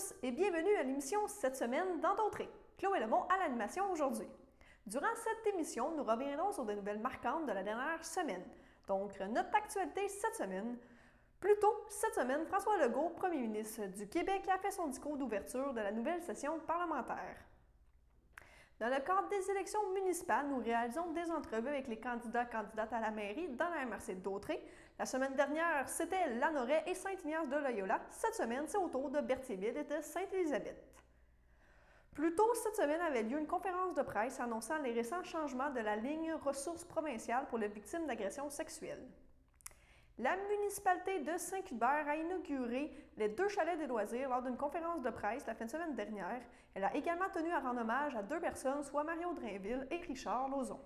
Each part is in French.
tous et bienvenue à l'émission cette semaine dans d'Entrée. Chloé Lemont à l'animation aujourd'hui. Durant cette émission, nous reviendrons sur des nouvelles marquantes de la dernière semaine. Donc, notre actualité cette semaine. Plus tôt, cette semaine, François Legault, premier ministre du Québec, a fait son discours d'ouverture de la nouvelle session parlementaire. Dans le cadre des élections municipales, nous réalisons des entrevues avec les candidates à la mairie dans la MRC d'Autrey. La semaine dernière, c'était Lanoraie et Saint-Ignace-de-Loyola. Cette semaine, c'est au tour de Berthierville et de Sainte-Élisabeth. Plus tôt, cette semaine avait lieu une conférence de presse annonçant les récents changements de la ligne ressources provinciales pour les victimes d'agressions sexuelles. La municipalité de Saint-Cuthbert a inauguré les 2 chalets des loisirs lors d'une conférence de presse la fin de semaine dernière. Elle a également tenu à rendre hommage à 2 personnes, soit Mario Drainville et Richard Lauzon.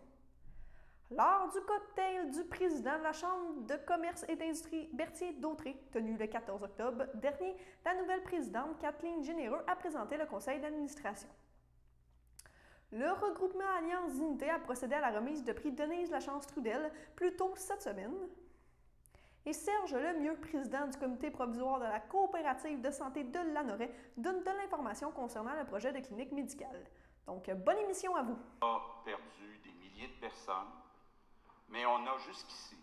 Lors du cocktail du président de la Chambre de commerce et d'industrie Berthier d'Autrey, tenu le 14 octobre dernier, la nouvelle présidente Kathleen Généreux a présenté le conseil d'administration. Le regroupement Alliance Dignité a procédé à la remise de prix Denise Lachance-Trudel plus tôt cette semaine. Et Serge Lemieux, président du comité provisoire de la coopérative de santé de Lanoraie, donne de l'information concernant le projet de clinique médicale. Donc, bonne émission à vous. On a perdu des milliers de personnes, mais on a jusqu'ici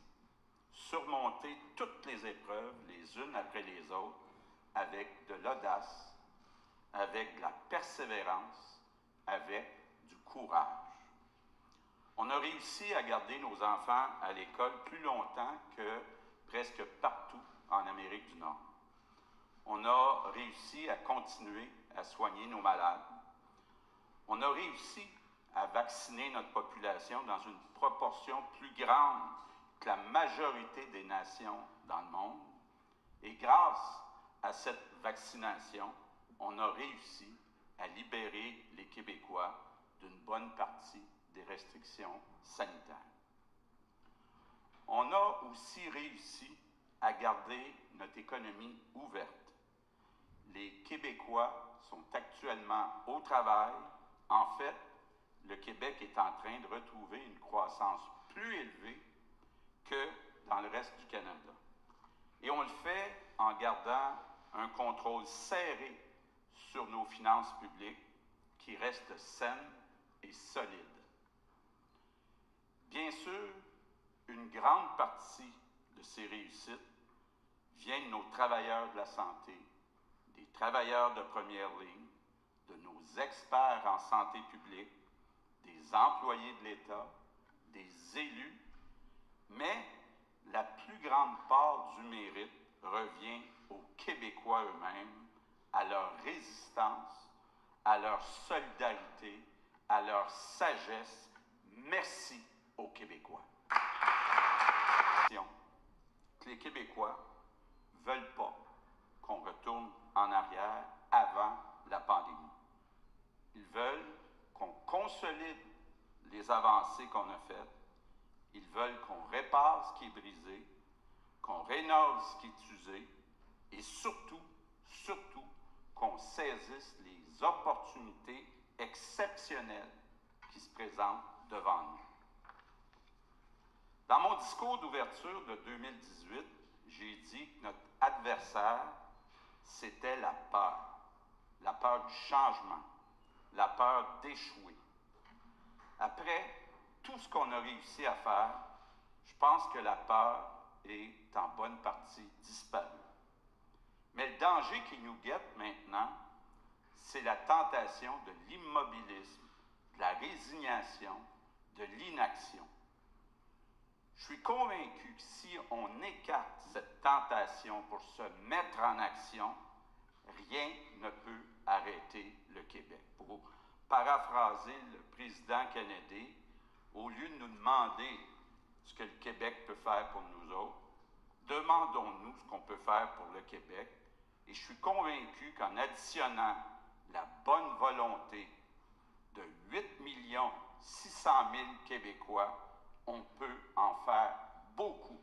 surmonté toutes les épreuves, les unes après les autres, avec de l'audace, avec de la persévérance, avec du courage. On a réussi à garder nos enfants à l'école plus longtemps que presque partout en Amérique du Nord. On a réussi à continuer à soigner nos malades. On a réussi à vacciner notre population dans une proportion plus grande que la majorité des nations dans le monde. Et grâce à cette vaccination, on a réussi à libérer les Québécois d'une bonne partie des restrictions sanitaires. On a aussi réussi à garder notre économie ouverte. Les Québécois sont actuellement au travail. En fait, le Québec est en train de retrouver une croissance plus élevée que dans le reste du Canada. Et on le fait en gardant un contrôle serré sur nos finances publiques qui restent saines et solides. Bien sûr, une grande partie de ces réussites vient de nos travailleurs de la santé, des travailleurs de première ligne, de nos experts en santé publique, des employés de l'État, des élus, mais la plus grande part du mérite revient aux Québécois eux-mêmes, à leur résistance, à leur solidarité, à leur sagesse. Merci aux Québécois. Que les Québécois ne veulent pas qu'on retourne en arrière avant la pandémie. Ils veulent qu'on consolide les avancées qu'on a faites. Ils veulent qu'on répare ce qui est brisé, qu'on rénove ce qui est usé et surtout, qu'on saisisse les opportunités exceptionnelles qui se présentent devant nous. Dans mon discours d'ouverture de 2018, j'ai dit que notre adversaire, c'était la peur du changement, la peur d'échouer. Après tout ce qu'on a réussi à faire, je pense que la peur est en bonne partie disparue. Mais le danger qui nous guette maintenant, c'est la tentation de l'immobilisme, de la résignation, de l'inaction. Je suis convaincu que si on écarte cette tentation pour se mettre en action, rien ne peut arrêter le Québec. Pour paraphraser le président Kennedy, au lieu de nous demander ce que le Québec peut faire pour nous autres, demandons-nous ce qu'on peut faire pour le Québec. Et je suis convaincu qu'en additionnant la bonne volonté de 8 600 000 Québécois, on peut en faire beaucoup.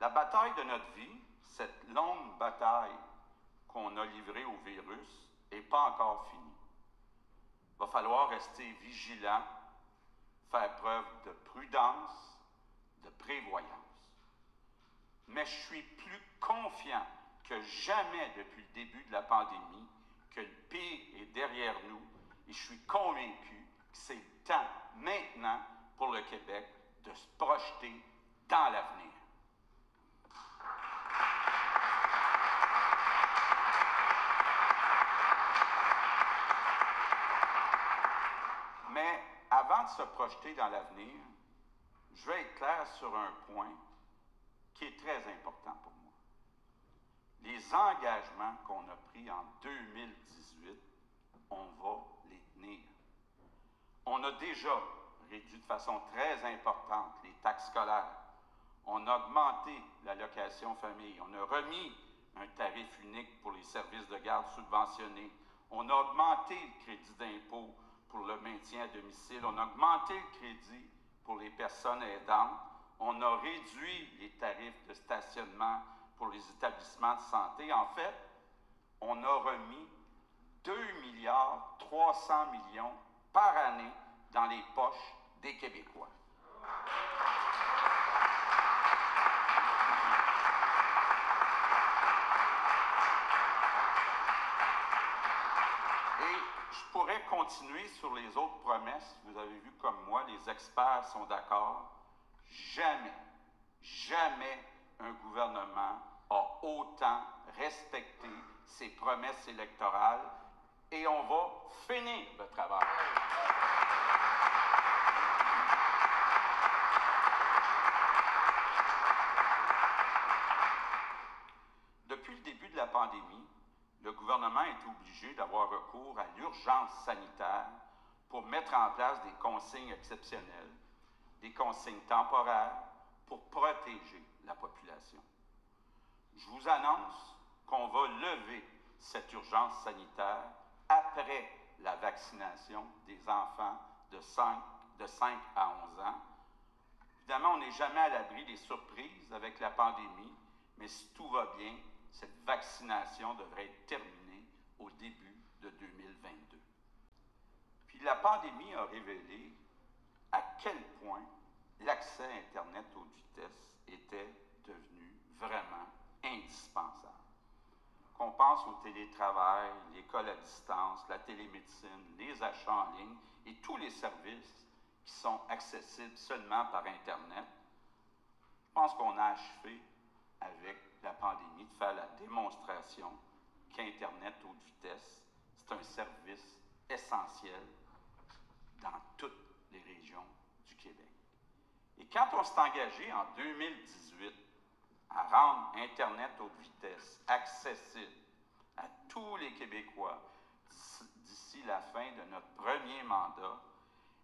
La bataille de notre vie, cette longue bataille qu'on a livrée au virus, n'est pas encore finie. Il va falloir rester vigilant faire preuve de prudence, de prévoyance. Mais je suis plus confiant que jamais depuis le début de la pandémie que le pire est derrière nous et je suis convaincu que c'est le temps maintenant pour le Québec de se projeter dans l'avenir. Mais avant de se projeter dans l'avenir, je vais être clair sur un point qui est très important pour moi. Les engagements qu'on a pris en 2018, on va les tenir. On a déjà réduit de façon très importante les taxes scolaires. On a augmenté l'allocation famille. On a remis un tarif unique pour les services de garde subventionnés. On a augmenté le crédit d'impôt pour le maintien à domicile. On a augmenté le crédit pour les personnes aidantes. On a réduit les tarifs de stationnement pour les établissements de santé. En fait, on a remis 2,3 milliards par année dans les poches des Québécois. Et je pourrais continuer sur les autres promesses. Vous avez vu comme moi, les experts sont d'accord. Jamais un gouvernement a autant respecté ses promesses électorales et on va finir le travail. Depuis le début de la pandémie, le gouvernement est obligé d'avoir recours à l'urgence sanitaire pour mettre en place des consignes exceptionnelles, des consignes temporaires pour protéger la population. Je vous annonce qu'on va lever cette urgence sanitaire après la vaccination des enfants de 5 à 11 ans. Évidemment, on n'est jamais à l'abri des surprises avec la pandémie, mais si tout va bien, cette vaccination devrait être terminée au début de 2022. Puis la pandémie a révélé à quel point l'accès à Internet haute vitesse était devenu vraiment indispensable. Qu'on pense au télétravail, l'école à distance, la télémédecine, les achats en ligne et tous les services qui sont accessibles seulement par Internet, je pense qu'on a achevé avec la pandémie de faire la démonstration qu'Internet haute vitesse, c'est un service essentiel dans toutes les régions du Québec. Et quand on s'est engagé en 2018 à rendre Internet haute vitesse accessible à tous les Québécois d'ici la fin de notre premier mandat,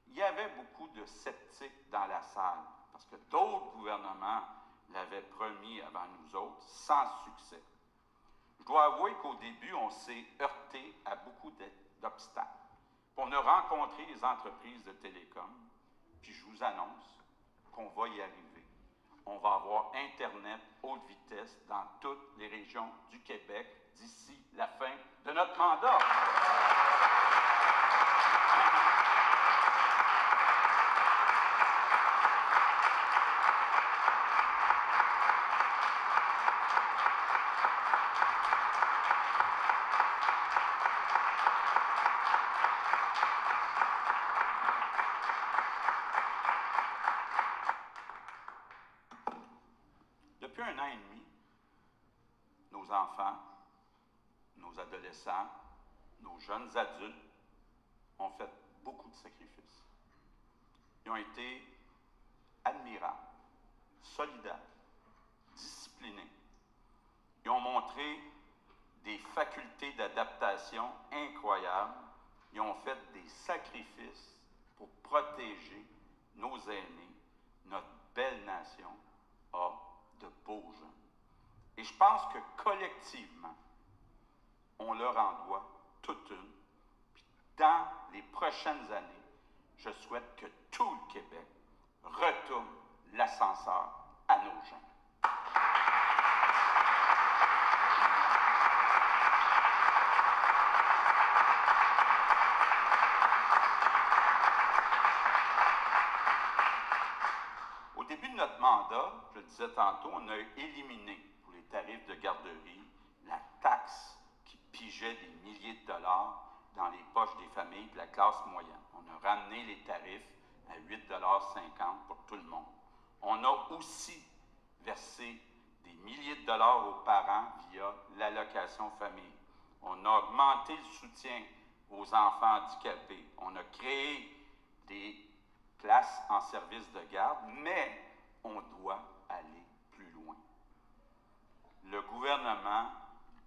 il y avait beaucoup de sceptiques dans la salle, parce que d'autres gouvernements l'avaient promis avant nous autres, sans succès. Je dois avouer qu'au début, on s'est heurté à beaucoup d'obstacles. On a rencontré les entreprises de télécom, puis je vous annonce qu'on va y arriver. On va avoir Internet haute vitesse dans toutes les régions du Québec d'ici la fin de notre mandat. Depuis 1 an et demi, nos enfants, nos adolescents, nos jeunes adultes ont fait beaucoup de sacrifices. Ils ont été admirables, solidaires, disciplinés. Ils ont montré des facultés d'adaptation incroyables. Ils ont fait des sacrifices pour protéger nos aînés. Notre belle nation a de beaux gens. Et je pense que collectivement, on leur en doit toute une. Puis dans les prochaines années, je souhaite que tout le Québec retourne l'ascenseur à nos gens. mandat, je le disais tantôt, on a éliminé pour les tarifs de garderie la taxe qui pigeait des milliers de dollars dans les poches des familles de la classe moyenne. On a ramené les tarifs à 8,50 $ pour tout le monde. On a aussi versé des milliers de dollars aux parents via l'allocation famille. On a augmenté le soutien aux enfants handicapés. On a créé des places en service de garde, mais on doit aller plus loin. Le gouvernement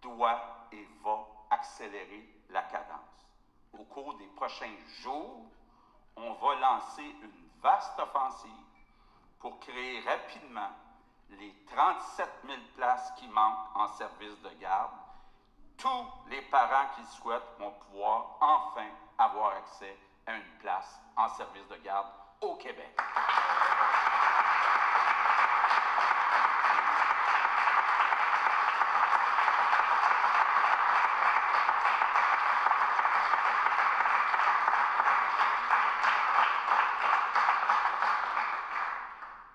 doit et va accélérer la cadence. Au cours des prochains jours, on va lancer une vaste offensive pour créer rapidement les 37 000 places qui manquent en service de garde. Tous les parents qui le souhaitent vont pouvoir enfin avoir accès à une place en service de garde au Québec.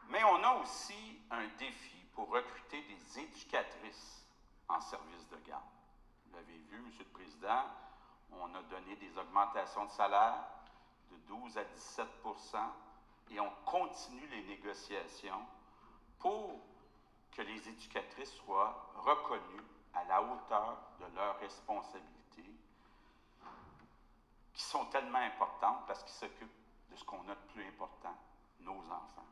Mais on a aussi un défi pour recruter des éducatrices en service de garde. Vous l'avez vu, M. le Président, on a donné des augmentations de salaire de 12 à 17 % et on continue les négociations pour que les éducatrices soient reconnues à la hauteur de leurs responsabilités, qui sont tellement importantes parce qu'ils s'occupent de ce qu'on a de plus important, nos enfants.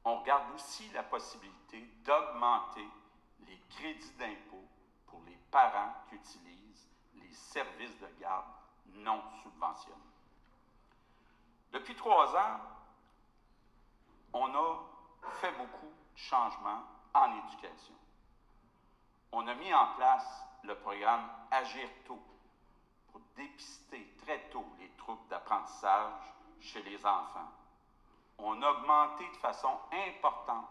On regarde aussi la possibilité d'augmenter les crédits d'impôt pour les parents qui utilisent les services de garde non subventionnés. Depuis 3 ans, on a fait beaucoup de changements en éducation. On a mis en place le programme Agir tôt pour dépister très tôt les troubles d'apprentissage chez les enfants. On a augmenté de façon importante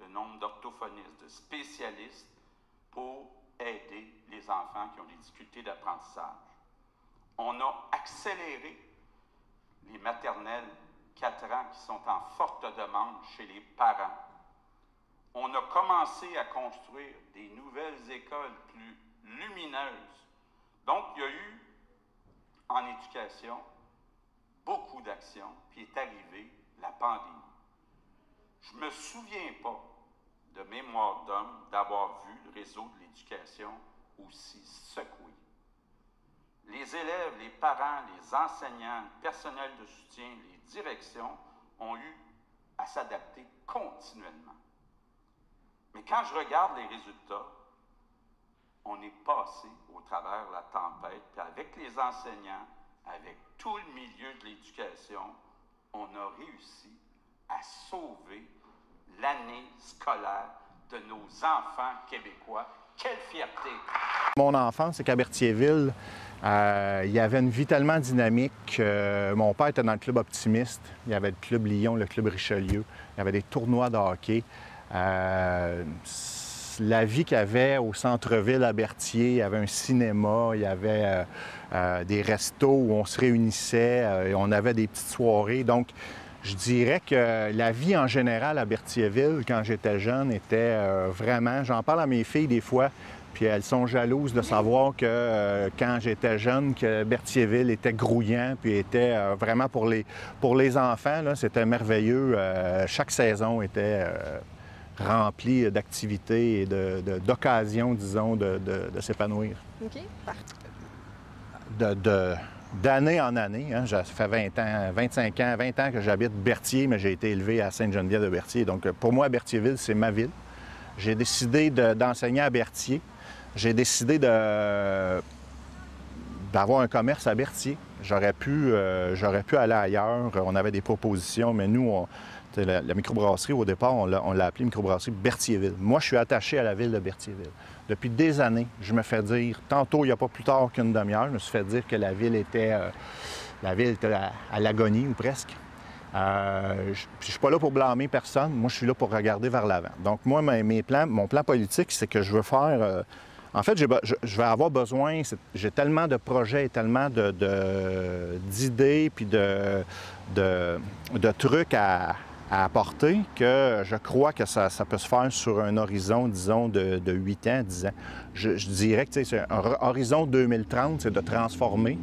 le nombre d'orthophonistes, de spécialistes pour aider les enfants qui ont des difficultés d'apprentissage. On a accéléré les maternelles 4 ans qui sont en forte demande chez les parents. On a commencé à construire des nouvelles écoles plus lumineuses. Donc, il y a eu en éducation beaucoup d'actions, puis est arrivée la pandémie. Je ne me souviens pas de mémoire d'homme d'avoir vu le réseau de l'éducation aussi secoué. Les élèves, les parents, les enseignants, le personnel de soutien, les directions ont eu à s'adapter continuellement. Mais quand je regarde les résultats, on est passé au travers de la tempête, puis avec les enseignants, avec tout le milieu de l'éducation, on a réussi à sauver l'année scolaire de nos enfants québécois. Quelle fierté! Mon enfance, c'est qu'à Berthierville, il y avait une vie tellement dynamique. Mon père était dans le club optimiste. Il y avait le club Lyon, le club Richelieu. Il y avait des tournois de hockey. La vie qu'il y avait au centre-ville à Berthier, il y avait un cinéma, il y avait des restos où on se réunissait, et on avait des petites soirées. Donc, je dirais que la vie en général à Berthierville, quand j'étais jeune, était vraiment... J'en parle à mes filles des fois, puis elles sont jalouses de savoir que quand j'étais jeune, que Berthierville était grouillant, puis était vraiment pour les enfants, c'était merveilleux. Chaque saison était... rempli d'activités et d'occasions, disons, de s'épanouir. OK, parfait. D'année en année, hein, ça fait 20 ans, 25 ans, 20 ans que j'habite Berthier, mais j'ai été élevé à Sainte-Geneviève-de-Berthier. Donc, pour moi, Berthierville, c'est ma ville. J'ai décidé d'enseigner à Berthier. J'ai décidé d'avoir un commerce à Berthier. J'aurais pu aller ailleurs. On avait des propositions, mais nous, la microbrasserie, au départ, on l'a appelée microbrasserie Berthierville. Moi, je suis attaché à la ville de Berthierville. Depuis des années, je me fais dire, tantôt, il n'y a pas plus tard qu'une demi-heure, je me suis fait dire que la ville était à l'agonie ou presque. Je ne suis pas là pour blâmer personne. Moi, je suis là pour regarder vers l'avant. Donc, moi, mon plan politique, c'est que je veux faire... En fait, je vais avoir besoin... J'ai tellement de projets et tellement d'idées puis de trucs à à apporter que je crois que ça peut se faire sur un horizon, disons, de 8 ans, 10 ans. Je dirais que c'est un horizon 2030, c'est de transformer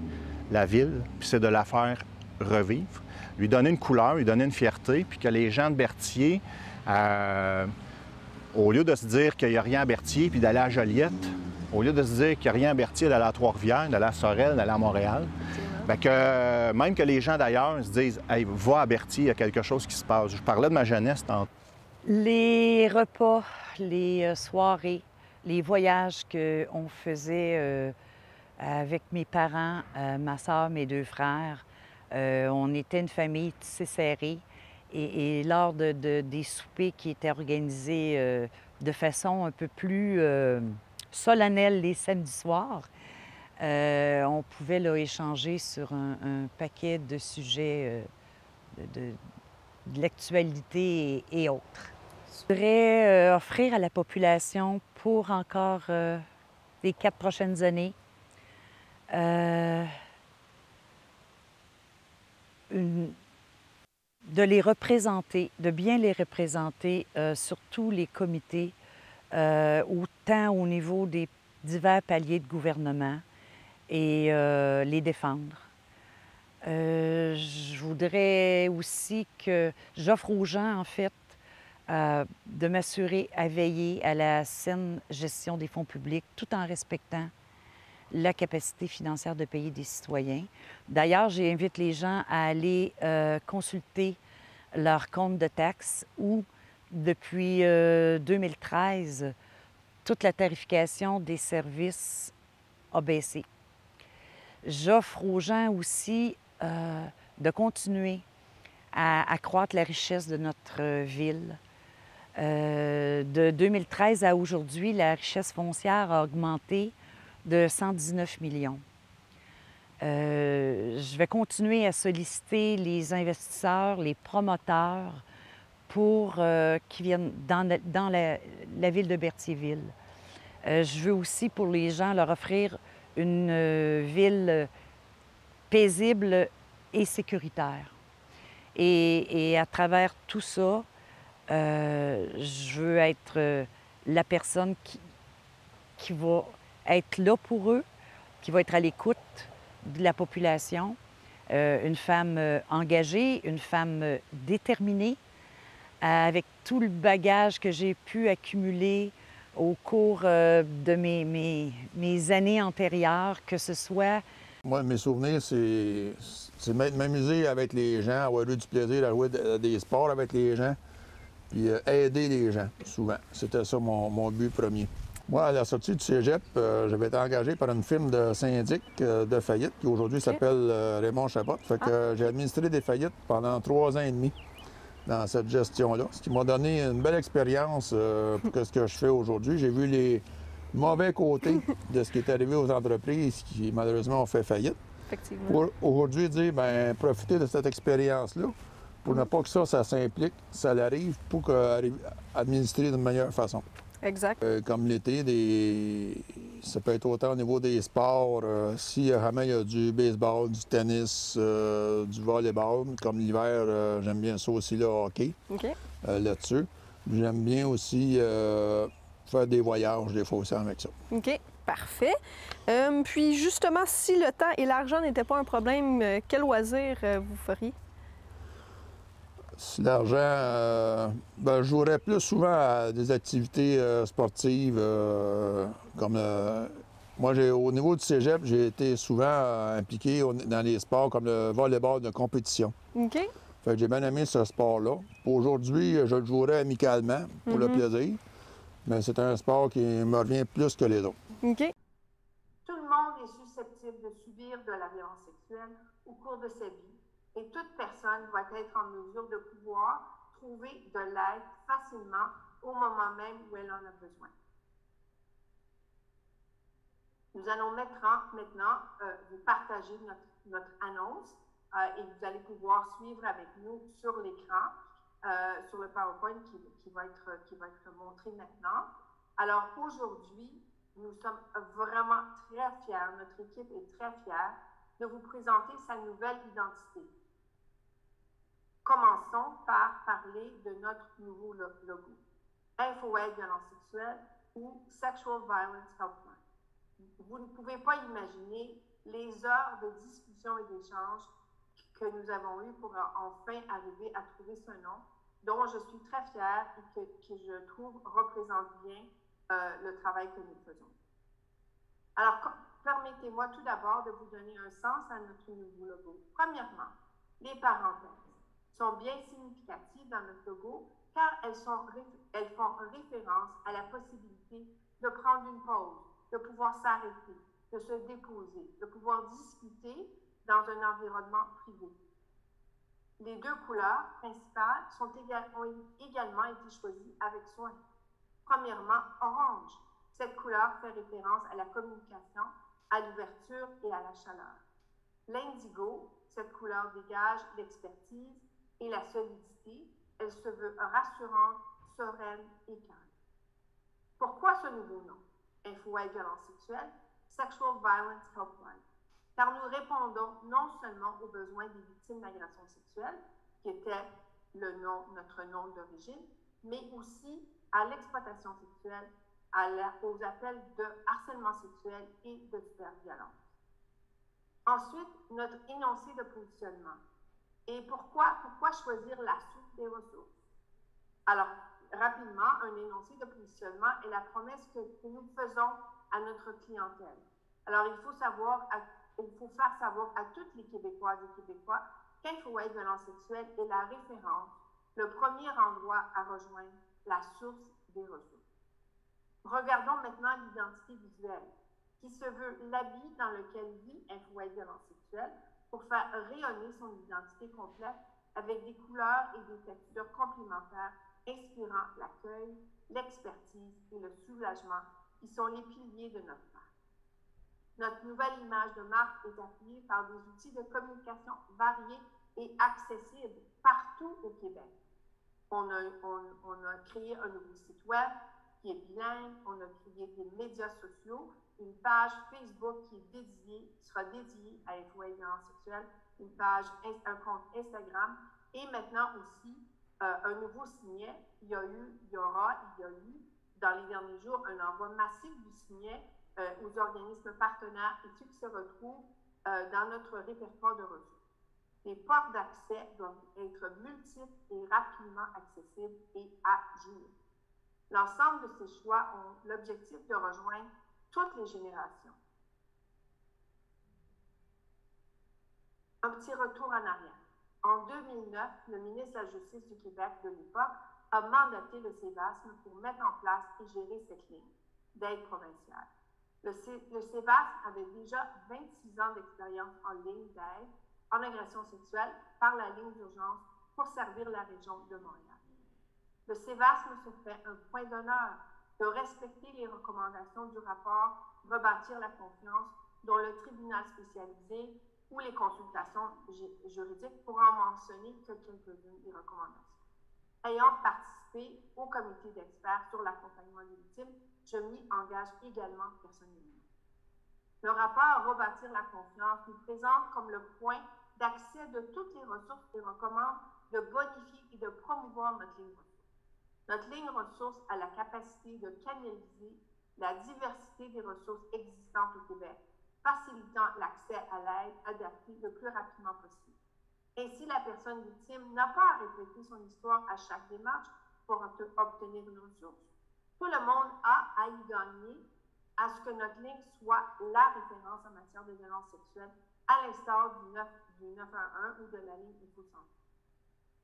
la ville, puis c'est de la faire revivre, lui donner une couleur, lui donner une fierté, puis que les gens de Berthier, au lieu de se dire qu'il n'y a rien à Berthier, puis d'aller à Joliette, au lieu de se dire qu'il n'y a rien à Berthier, d'aller à Trois-Rivières, d'aller à Sorel, d'aller à Montréal, bien que même que les gens d'ailleurs se disent « Hey, va à Berthier, il y a quelque chose qui se passe ». Je parlais de ma jeunesse tantôt. Les repas, les soirées, les voyages qu'on faisait avec mes parents, ma sœur, mes 2 frères, on était une famille tissée serrée. Et lors des soupers qui étaient organisés de façon un peu plus solennelle les samedis soirs, on pouvait là, échanger sur un paquet de sujets de l'actualité et autres. Je voudrais offrir à la population pour encore les 4 prochaines années de les représenter, de bien les représenter sur tous les comités, autant au niveau des divers paliers de gouvernement et les défendre. Je voudrais aussi que j'offre aux gens, en fait, de m'assurer à veiller à la saine gestion des fonds publics tout en respectant la capacité financière de payer des citoyens. D'ailleurs, j'invite les gens à aller consulter leur compte de taxes où, depuis 2013, toute la tarification des services a baissé. J'offre aux gens aussi de continuer à accroître la richesse de notre ville. De 2013 à aujourd'hui, la richesse foncière a augmenté de 119 millions. Je vais continuer à solliciter les investisseurs, les promoteurs pour qui viennent dans la ville de Berthierville. Je veux aussi, pour les gens, leur offrir une ville paisible et sécuritaire. Et à travers tout ça, je veux être la personne qui va être là pour eux, qui va être à l'écoute de la population, une femme engagée, une femme déterminée, avec tout le bagage que j'ai pu accumuler au cours de mes années antérieures, que ce soit... Moi, mes souvenirs, c'est m'amuser avec les gens, avoir eu du plaisir à jouer des sports avec les gens, puis aider les gens, souvent. C'était ça mon but premier. Moi, à la sortie du cégep, j'avais été engagé par une firme de syndic de faillite qui aujourd'hui s'appelle Raymond Chabot. Fait que j'ai administré des faillites pendant 3 ans et demi dans cette gestion-là, ce qui m'a donné une belle expérience pour ce que je fais aujourd'hui. J'ai vu les mauvais côtés de ce qui est arrivé aux entreprises qui, malheureusement, ont fait faillite. Effectivement. Pour aujourd'hui dire, bien, profiter de cette expérience-là pour ne pas que ça s'implique, ça l'arrive, pour administrer d'une meilleure façon. Exact. Comme l'été, ça peut être autant au niveau des sports. Si vraiment il y a du baseball, du tennis, du volleyball, comme l'hiver, j'aime bien ça aussi, le hockey, là-dessus. J'aime bien aussi faire des voyages, des fois aussi avec ça. OK, parfait. Puis justement, si le temps et l'argent n'étaient pas un problème, quel loisir vous feriez? Si l'argent, je jouerais plus souvent à des activités sportives comme moi, au niveau du cégep, j'ai été souvent impliqué dans les sports comme le volleyball de compétition. OK. Fait que j'ai bien aimé ce sport-là. Aujourd'hui, je le jouerais amicalement pour le plaisir, mais c'est un sport qui me revient plus que les autres. OK. Tout le monde est susceptible de subir de la violence sexuelle au cours de sa vie. Et toute personne doit être en mesure de pouvoir trouver de l'aide facilement au moment même où elle en a besoin. Nous allons maintenant vous partager notre annonce et vous allez pouvoir suivre avec nous sur l'écran, sur le PowerPoint qui va être montré maintenant. Alors aujourd'hui, nous sommes vraiment très fiers, notre équipe est très fière de vous présenter sa nouvelle identité. Commençons par parler de notre nouveau logo, InfoAid Violence sexuelle ou Sexual Violence Helpline. Vous ne pouvez pas imaginer les heures de discussion et d'échange que nous avons eues pour enfin arriver à trouver ce nom, dont je suis très fière et que je trouve représente bien le travail que nous faisons. Alors, permettez-moi tout d'abord de vous donner un sens à notre nouveau logo. Premièrement, les parenthèses sont bien significatives dans notre logo car elles font référence à la possibilité de prendre une pause, de pouvoir s'arrêter, de se déposer, de pouvoir discuter dans un environnement privé. Les deux couleurs principales ont également été choisies avec soin. Premièrement, orange. Cette couleur fait référence à la communication, à l'ouverture et à la chaleur. L'indigo, cette couleur dégage l'expertise et la solidité. Elle se veut rassurante, sereine et calme. Pourquoi ce nouveau nom? InfoAid Violence sexuelle, Sexual Violence Helpline. Car nous répondons non seulement aux besoins des victimes d'agressions sexuelles, qui était notre nom d'origine, mais aussi à l'exploitation sexuelle, aux appels de harcèlement sexuel et de cyberviolence. Ensuite, notre énoncé de positionnement. Et pourquoi choisir la source des ressources? Alors, rapidement, un énoncé de positionnement est la promesse que nous faisons à notre clientèle. Alors, il faut faire savoir à toutes les Québécoises et Québécois qu'InfoAid Violence sexuelle est la référence, le premier endroit à rejoindre, la source des ressources. Regardons maintenant l'identité visuelle, qui se veut l'habit dans lequel vit InfoAid Violence sexuelle pour faire rayonner son identité complète avec des couleurs et des textures complémentaires inspirant l'accueil, l'expertise et le soulagement qui sont les piliers de notre marque. Notre nouvelle image de marque est appuyée par des outils de communication variés et accessibles partout au Québec. On a créé un nouveau site web qui est bilingue, on a créé des médias sociaux, une page Facebook qui sera dédiée à InfoAid Violence sexuelle, un compte Instagram et maintenant aussi un nouveau signet. Il y a eu dans les derniers jours un envoi massif du signet aux organismes partenaires et ceux qui se retrouvent dans notre répertoire de ressources. Les portes d'accès doivent être multiples et rapidement accessibles et agiles. L'ensemble de ces choix ont l'objectif de rejoindre toutes les générations. Un petit retour en arrière. En 2009, le ministre de la Justice du Québec de l'époque a mandaté le CEVASM pour mettre en place et gérer cette ligne d'aide provinciale. Le CEVASM avait déjà 26 ans d'expérience en ligne d'aide en agression sexuelle par la ligne d'urgence pour servir la région de Montréal. Le CEVASM se fait un point d'honneur de respecter les recommandations du rapport Rebâtir la confiance, dont le tribunal spécialisé ou les consultations juridiques pour en mentionner que quelques-unes des recommandations. Ayant participé au comité d'experts sur l'accompagnement des victimes, je m'y engage également personnellement. Le rapport Rebâtir la confiance nous présente comme le point d'accès de toutes les ressources et recommande de bonifier et de promouvoir notre ligne ressources. Notre ligne ressources a la capacité de canaliser la diversité des ressources existantes au Québec, facilitant l'accès à l'aide adaptée le plus rapidement possible. Ainsi, la personne victime n'a pas à répéter son histoire à chaque démarche pour obtenir une ressource. Tout le monde a à y gagner à ce que notre ligne soit la référence en matière de violence sexuelle, à l'instar du 911 ou de la ligne InfoSanté.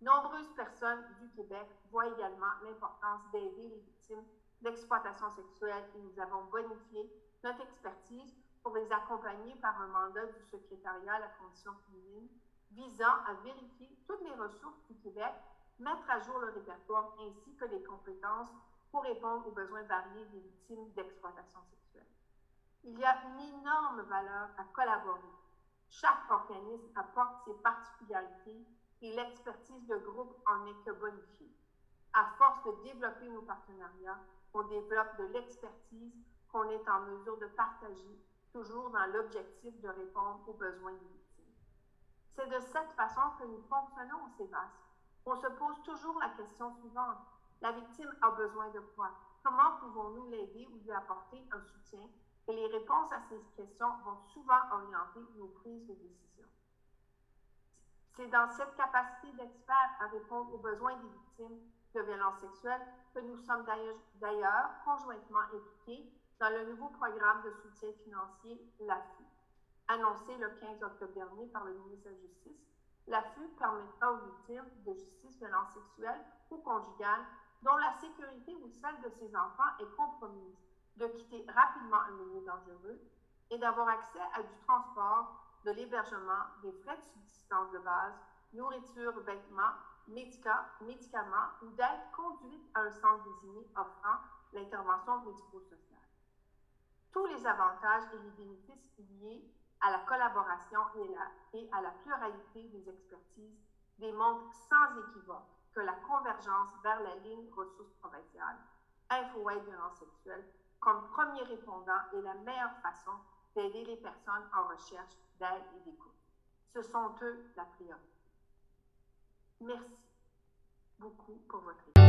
Nombreuses personnes du Québec voient également l'importance d'aider les victimes d'exploitation sexuelle et nous avons bonifié notre expertise pour les accompagner par un mandat du secrétariat à la condition féminine visant à vérifier toutes les ressources du Québec, mettre à jour le répertoire ainsi que les compétences pour répondre aux besoins variés des victimes d'exploitation sexuelle. Il y a une énorme valeur à collaborer. Chaque organisme apporte ses particularités et l'expertise de groupe en est que bonifiée. À force de développer nos partenariats, on développe de l'expertise qu'on est en mesure de partager, toujours dans l'objectif de répondre aux besoins des victimes. C'est de cette façon que nous fonctionnons au CEVASM. On se pose toujours la question suivante. La victime a besoin de quoi? Comment pouvons-nous l'aider ou lui apporter un soutien? Et les réponses à ces questions vont souvent orienter nos prises de décision. C'est dans cette capacité d'expert à répondre aux besoins des victimes de violences sexuelles que nous sommes d'ailleurs conjointement impliqués dans le nouveau programme de soutien financier LAFU. Annoncé le 15 octobre dernier par le ministre de la Justice, l'AFU permettra aux victimes de justice, violences sexuelles ou conjugales dont la sécurité ou celle de ses enfants est compromise de quitter rapidement un milieu dangereux et d'avoir accès à du transport, de l'hébergement, des frais de subsistance de base, nourriture, vêtements, médicaments ou d'être conduite à un centre désigné offrant l'intervention médico-sociale. Tous les avantages et les bénéfices liés à la collaboration et à la pluralité des expertises démontrent sans équivoque que la convergence vers la ligne ressources provinciales, Info-Aide violences sexuelles, comme premier répondant est la meilleure façon d'aider les personnes en recherche d'aide et d'écoute. Ce sont eux la priorité. Merci beaucoup pour votre écoute.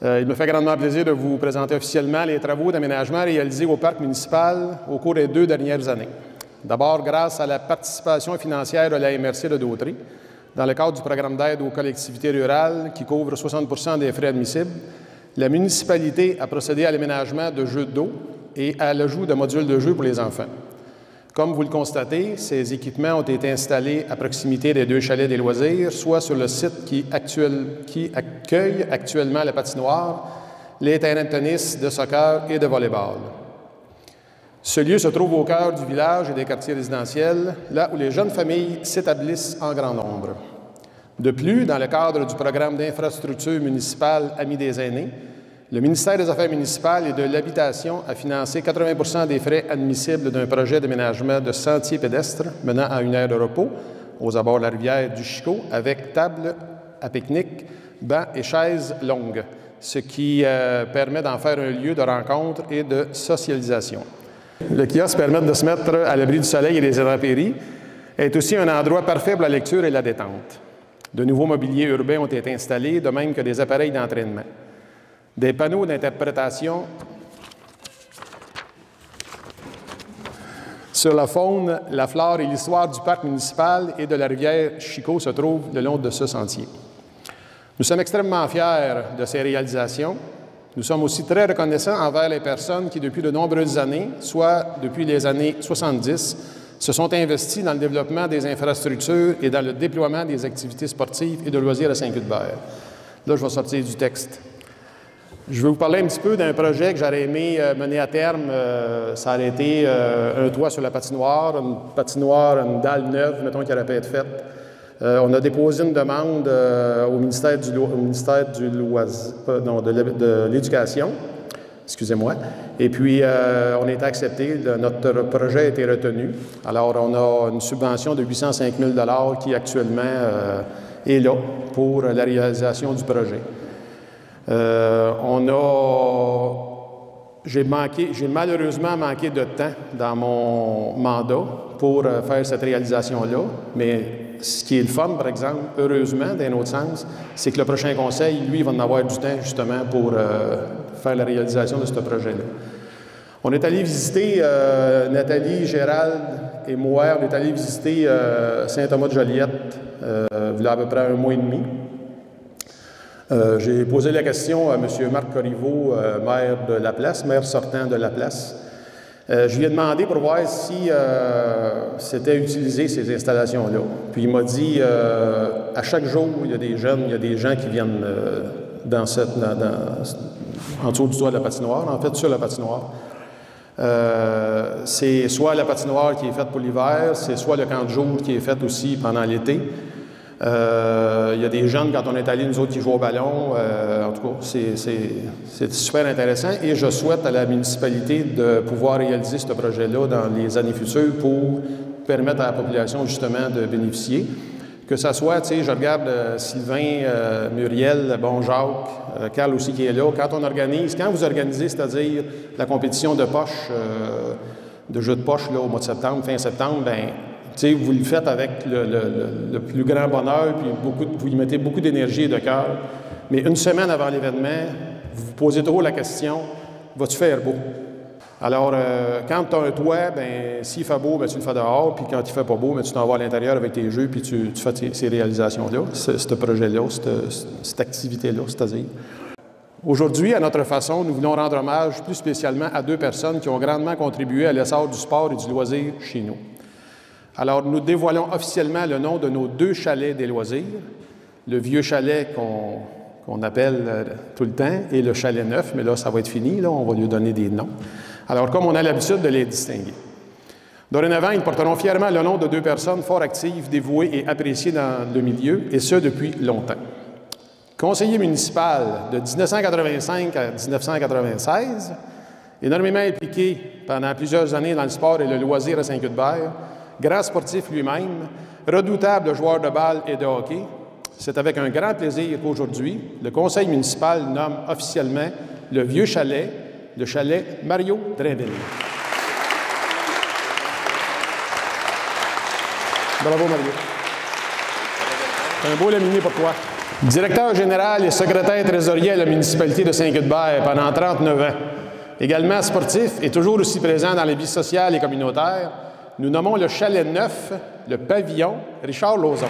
Il me fait grandement plaisir de vous présenter officiellement les travaux d'aménagement réalisés au parc municipal au cours des 2 dernières années. D'abord, grâce à la participation financière de la MRC de Dautrey, dans le cadre du programme d'aide aux collectivités rurales qui couvre 60 des frais admissibles, la municipalité a procédé à l'aménagement de jeux d'eau et à l'ajout de modules de jeux pour les enfants. Comme vous le constatez, ces équipements ont été installés à proximité des 2 chalets des loisirs, soit sur le site qui accueille actuellement la patinoire, les terrains de tennis, de soccer et de volley-ball. Ce lieu se trouve au cœur du village et des quartiers résidentiels, là où les jeunes familles s'établissent en grand nombre. De plus, dans le cadre du programme d'infrastructure municipale Amis des aînés, le ministère des Affaires municipales et de l'Habitation a financé 80 des frais admissibles d'un projet d'aménagement de sentiers pédestres menant à une aire de repos aux abords de la rivière du Chicot avec table à pique-nique, bancs et chaises longues, ce qui permet d'en faire un lieu de rencontre et de socialisation. Le kiosque permet de se mettre à l'abri du soleil et des intempéries, est aussi un endroit parfait pour la lecture et la détente. De nouveaux mobiliers urbains ont été installés, de même que des appareils d'entraînement. Des panneaux d'interprétation sur la faune, la flore et l'histoire du parc municipal et de la rivière Chicot se trouvent le long de ce sentier. Nous sommes extrêmement fiers de ces réalisations. Nous sommes aussi très reconnaissants envers les personnes qui, depuis de nombreuses années, soit depuis les années 70, se sont investies dans le développement des infrastructures et dans le déploiement des activités sportives et de loisirs à Saint-Cuthbert. Là, je vais sortir du texte. Je vais vous parler un petit peu d'un projet que j'aurais aimé mener à terme. Ça aurait été un toit sur la patinoire, une dalle neuve, mettons, qui aurait pu être faite. On a déposé une demande au ministère de l'Éducation, excusez-moi, et puis on a été accepté. Notre projet a été retenu. Alors, on a une subvention de 805 000 $ qui actuellement est là pour la réalisation du projet. J'ai malheureusement manqué de temps dans mon mandat pour faire cette réalisation-là, mais ce qui est le fun, par exemple, heureusement, d'un autre sens, c'est que le prochain conseil, lui, va en avoir du temps justement pour faire la réalisation de ce projet-là. On est allé visiter, Nathalie, Gérald et moi, on est allé visiter Saint-Thomas-de-Joliette il y a à peu près 1 mois et demi. J'ai posé la question à M. Marc Corriveau, maire de Laplace, maire sortant de Laplace. Je lui ai demandé pour voir si c'était utilisé ces installations-là. Puis il m'a dit, à chaque jour, il y a des jeunes, il y a des gens qui viennent en dessous du toit de la patinoire, en fait, sur la patinoire. C'est soit la patinoire qui est faite pour l'hiver, c'est soit le camp de jour qui est fait aussi pendant l'été. Il y a des jeunes, quand on est allé, nous autres, qui jouent au ballon. En tout cas, c'est super intéressant et je souhaite à la municipalité de pouvoir réaliser ce projet-là dans les années futures pour permettre à la population, justement, de bénéficier. Que ça soit, tu sais, je regarde Sylvain, Muriel, bon Jacques, Carl aussi qui est là. Quand vous organisez, c'est-à-dire la compétition de poche, de jeux de poche là, au mois de septembre, fin septembre, bien, tu sais, vous le faites avec le plus grand bonheur, puis vous y mettez beaucoup d'énergie et de cœur. Mais une semaine avant l'événement, vous vous posez toujours la question, vas-tu faire beau? Alors, quand tu as un toit, bien, s'il fait beau, bien, tu le fais dehors, puis quand il ne fait pas beau, bien, tu t'en vas à l'intérieur avec tes jeux, puis tu fais ces réalisations-là, ce projet-là, cette activité-là, c'est-à-dire. Aujourd'hui, à notre façon, nous voulons rendre hommage plus spécialement à 2 personnes qui ont grandement contribué à l'essor du sport et du loisir chez nous. Alors, nous dévoilons officiellement le nom de nos 2 chalets des loisirs, le vieux chalet qu'on appelle tout le temps, et le chalet neuf, mais là, ça va être fini, là, on va lui donner des noms. Alors, comme on a l'habitude de les distinguer. Dorénavant, ils porteront fièrement le nom de 2 personnes fort actives, dévouées et appréciées dans le milieu, et ce, depuis longtemps. Conseiller municipal de 1985 à 1996, énormément impliqué pendant plusieurs années dans le sport et le loisir à Saint-Cuthbert, grand sportif lui-même, redoutable joueur de balle et de hockey, c'est avec un grand plaisir qu'aujourd'hui, le conseil municipal nomme officiellement le vieux chalet, le chalet Mario Drainville. Bravo, Mario. Un beau laminé pour toi. Directeur général et secrétaire trésorier à la municipalité de Saint-Cuthbert pendant 39 ans. Également sportif et toujours aussi présent dans les vies sociales et communautaires, nous nommons le chalet neuf, le pavillon Richard Lauzon.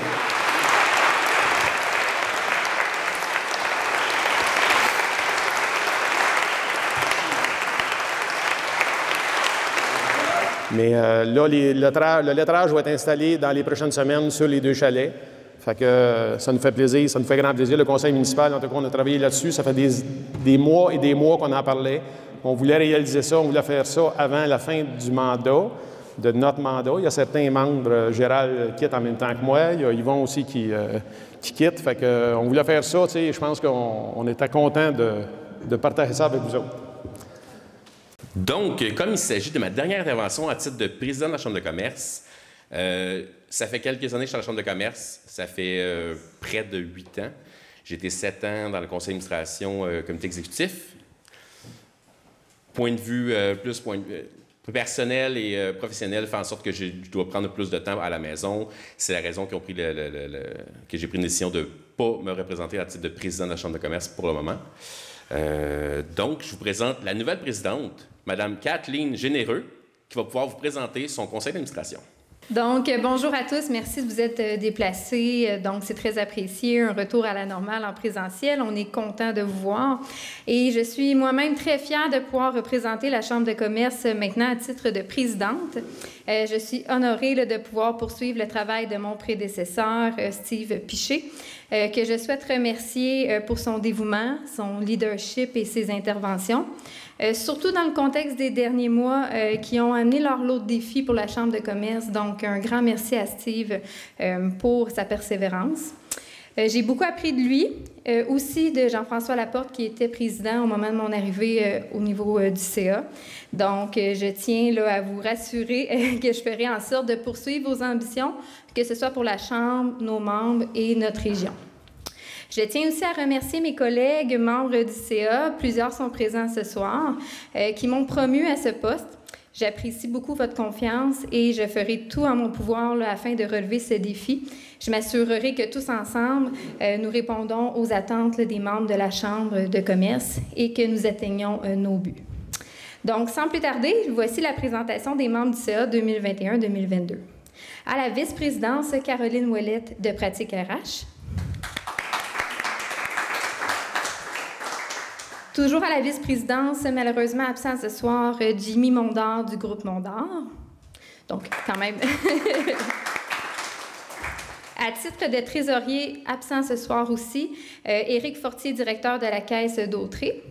Mais là, le lettrage va être installé dans les prochaines semaines sur les 2 chalets. Fait que ça nous fait plaisir, ça nous fait grand plaisir. Le conseil municipal, en tout cas, on a travaillé là-dessus. Ça fait des mois et des mois qu'on en parlait. On voulait réaliser ça, on voulait faire ça avant la fin du mandat, de notre mandat. Il y a certains membres, Gérald quitte en même temps que moi. Il y a Yvon aussi qui quitte. Fait que on voulait faire ça, tu sais. Je pense qu'on était content de partager ça avec vous autres. Donc, comme il s'agit de ma dernière intervention à titre de président de la Chambre de commerce, ça fait quelques années que je suis à la Chambre de commerce. Ça fait près de 8 ans. J'ai été 7 ans dans le conseil d'administration, comité exécutif. Point de vue plus personnel et professionnel fait en sorte que je dois prendre plus de temps à la maison. C'est la raison que j'ai pris une décision de ne pas me représenter à titre de président de la Chambre de commerce pour le moment. Donc, je vous présente la nouvelle présidente, Mme Kathleen Généreux, qui va pouvoir vous présenter son conseil d'administration. Donc, bonjour à tous. Merci de vous être déplacés. Donc, c'est très apprécié. Un retour à la normale en présentiel. On est content de vous voir. Et je suis moi-même très fière de pouvoir représenter la Chambre de commerce maintenant à titre de présidente. Je suis honorée de pouvoir poursuivre le travail de mon prédécesseur, Steve Piché, que je souhaite remercier pour son dévouement, son leadership et ses interventions. Surtout dans le contexte des derniers mois qui ont amené leur lot de défis pour la Chambre de commerce. Donc, un grand merci à Steve pour sa persévérance. J'ai beaucoup appris de lui, aussi de Jean-François Laporte, qui était président au moment de mon arrivée au niveau du CA. Donc, je tiens là, à vous rassurer que je ferai en sorte de poursuivre vos ambitions, que ce soit pour la Chambre, nos membres et notre région. Je tiens aussi à remercier mes collègues membres du CA, plusieurs sont présents ce soir, qui m'ont promu à ce poste. J'apprécie beaucoup votre confiance et je ferai tout en mon pouvoir là, afin de relever ce défi. Je m'assurerai que tous ensemble, nous répondons aux attentes là, des membres de la Chambre de commerce et que nous atteignons nos buts. Donc, sans plus tarder, voici la présentation des membres du CA 2021-2022. À la vice-présidence, Caroline Ouellette de Pratique RH. Toujours à la vice-présidence, malheureusement absent ce soir, Jimmy Mondor du groupe Mondor. Donc, quand même. À titre de trésorier, absent ce soir aussi, Éric Fortier, directeur de la Caisse d'Autrey.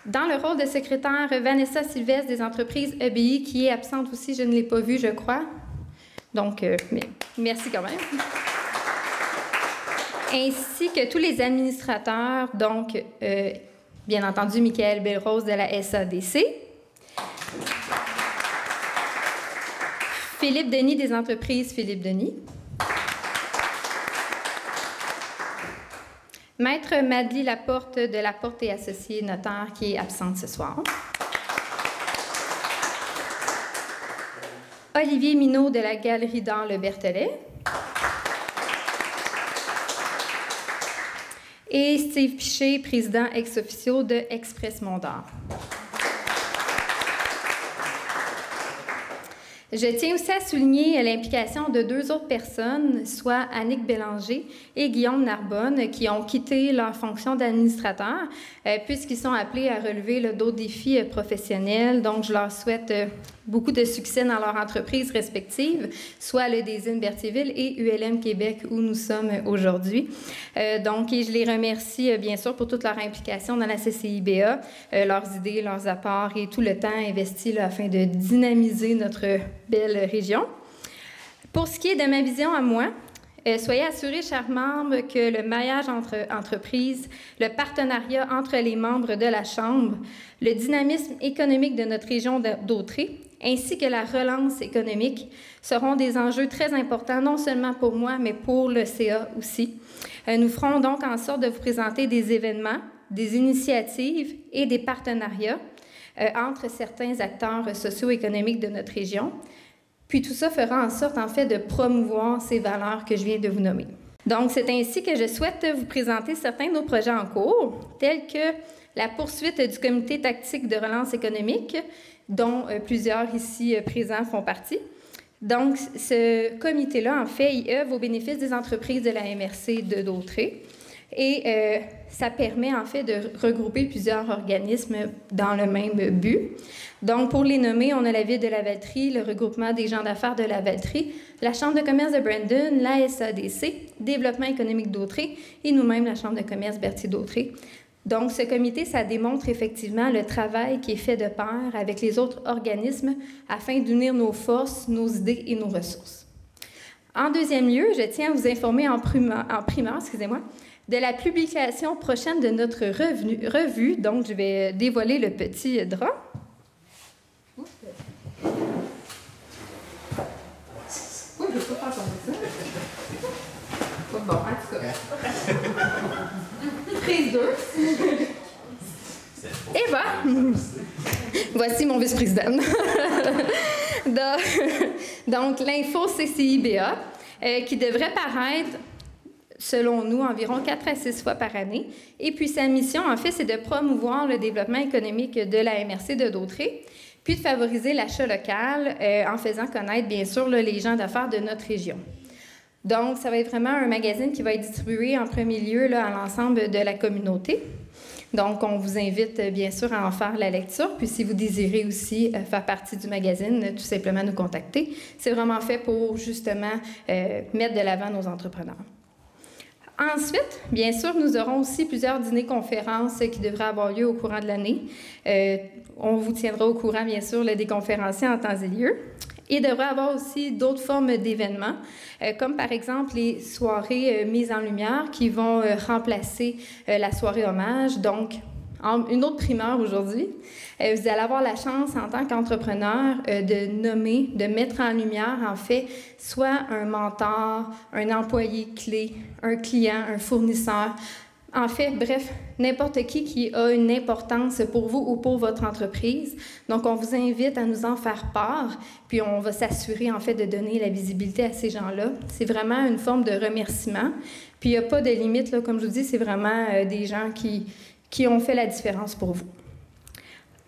Dans le rôle de secrétaire, Vanessa Sylvestre des entreprises EBI, qui est absente aussi, je ne l'ai pas vue, je crois. Donc, merci quand même. Ainsi que tous les administrateurs, donc, bien entendu, Michael Belrose de la SADC, Philippe Denis des entreprises Philippe Denis, Maître Madeleine Laporte de Laporte et Associés notaire qui est absente ce soir, Olivier Minot de la Galerie d'art Le Berthelet et Steve Piché, président ex officio de Express Mondart. Je tiens aussi à souligner l'implication de 2 autres personnes, soit Annick Bélanger et Guillaume Narbonne, qui ont quitté leur fonction d'administrateur puisqu'ils sont appelés à relever d'autres défis professionnels. Donc, je leur souhaite beaucoup de succès dans leurs entreprises respectives, soit le Desines Berthierville et ULM Québec, où nous sommes aujourd'hui. Donc, et je les remercie bien sûr pour toute leur implication dans la CCIBA, leurs idées, leurs apports et tout le temps investi là, afin de dynamiser notre belle région. Pour ce qui est de ma vision à moi, soyez assurés, chers membres, que le maillage entre entreprises, le partenariat entre les membres de la Chambre, le dynamisme économique de notre région d'Autrey, ainsi que la relance économique seront des enjeux très importants, non seulement pour moi, mais pour le CA aussi. Nous ferons donc en sorte de vous présenter des événements, des initiatives et des partenariats entre certains acteurs socio-économiques de notre région. Puis tout ça fera en sorte, en fait, de promouvoir ces valeurs que je viens de vous nommer. Donc, c'est ainsi que je souhaite vous présenter certains de nos projets en cours, tels que la poursuite du comité tactique de relance économique, dont plusieurs ici présents font partie. Donc, ce comité-là, en fait, il œuvre au bénéfice des entreprises de la MRC de Dautrey. Et ça permet, en fait, de regrouper plusieurs organismes dans le même but. Donc, pour les nommer, on a la Ville de Lavaltrie, le regroupement des gens d'affaires de Lavaltrie, la Chambre de commerce de Brandon, la SADC, Développement économique d'Autrey et nous-mêmes, la Chambre de commerce Berthier-d'Autrey. Donc, ce comité, ça démontre effectivement le travail qui est fait de pair avec les autres organismes afin d'unir nos forces, nos idées et nos ressources. En deuxième lieu, je tiens à vous informer en primeur, de la publication prochaine de notre revue. Donc, je vais dévoiler le petit drap. Oui, je ne peux pas tomber ça. Bon, en tout cas. Prise 2. Et voilà. Voici mon vice-président. Donc, l'info CCIBA, qui devrait paraître, selon nous, environ 4 à 6 fois par année. Et puis, sa mission, en fait, c'est de promouvoir le développement économique de la MRC de Dautrey, puis de favoriser l'achat local en faisant connaître, bien sûr, les gens d'affaires de notre région. Donc, ça va être vraiment un magazine qui va être distribué en premier lieu à l'ensemble de la communauté. Donc, on vous invite, bien sûr, à en faire la lecture. Puis, si vous désirez aussi faire partie du magazine, tout simplement nous contacter. C'est vraiment fait pour, justement, mettre de l'avant nos entrepreneurs. Ensuite, bien sûr, nous aurons aussi plusieurs dîners-conférences qui devraient avoir lieu au courant de l'année. On vous tiendra au courant, bien sûr, des conférenciers en temps et lieu. Il devrait y avoir aussi d'autres formes d'événements, comme par exemple les soirées mises en lumière qui vont remplacer la soirée hommage. Donc, une autre primeur aujourd'hui. Vous allez avoir la chance, en tant qu'entrepreneur, de nommer, de mettre en lumière, en fait, soit un mentor, un employé clé, un client, un fournisseur. En fait, bref, n'importe qui a une importance pour vous ou pour votre entreprise. Donc, on vous invite à nous en faire part, puis on va s'assurer, en fait, de donner la visibilité à ces gens-là. C'est vraiment une forme de remerciement. Puis, il n'y a pas de limite, là, comme je vous dis, c'est vraiment des gens qui ont fait la différence pour vous.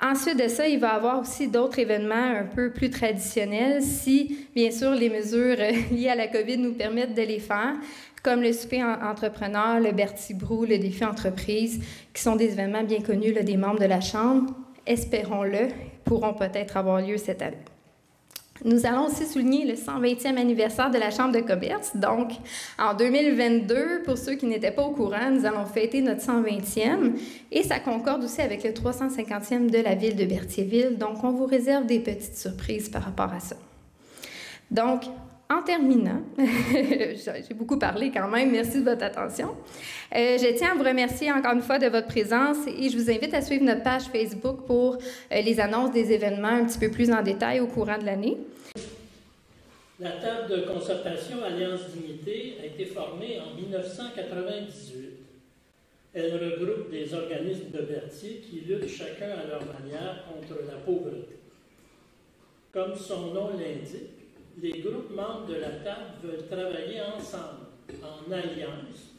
Ensuite de ça, il va y avoir aussi d'autres événements un peu plus traditionnels si, bien sûr, les mesures liées à la COVID nous permettent de les faire, comme le souper entrepreneur, le Bertie Brou, le défi entreprise, qui sont des événements bien connus des membres de la Chambre. Espérons-le, pourront peut-être avoir lieu cette année. Nous allons aussi souligner le 120e anniversaire de la Chambre de commerce. Donc, en 2022, pour ceux qui n'étaient pas au courant, nous allons fêter notre 120e et ça concorde aussi avec le 350e de la ville de Berthierville. Donc, on vous réserve des petites surprises par rapport à ça. Donc, En terminant, j'ai beaucoup parlé quand même, merci de votre attention. Je tiens à vous remercier encore une fois de votre présence et je vous invite à suivre notre page Facebook pour les annonces des événements un petit peu plus en détail au courant de l'année. La table de concertation Alliance Dignité a été formée en 1998. Elle regroupe des organismes de Berthier qui luttent chacun à leur manière contre la pauvreté. Comme son nom l'indique, les groupes membres de la table veulent travailler ensemble, en alliance,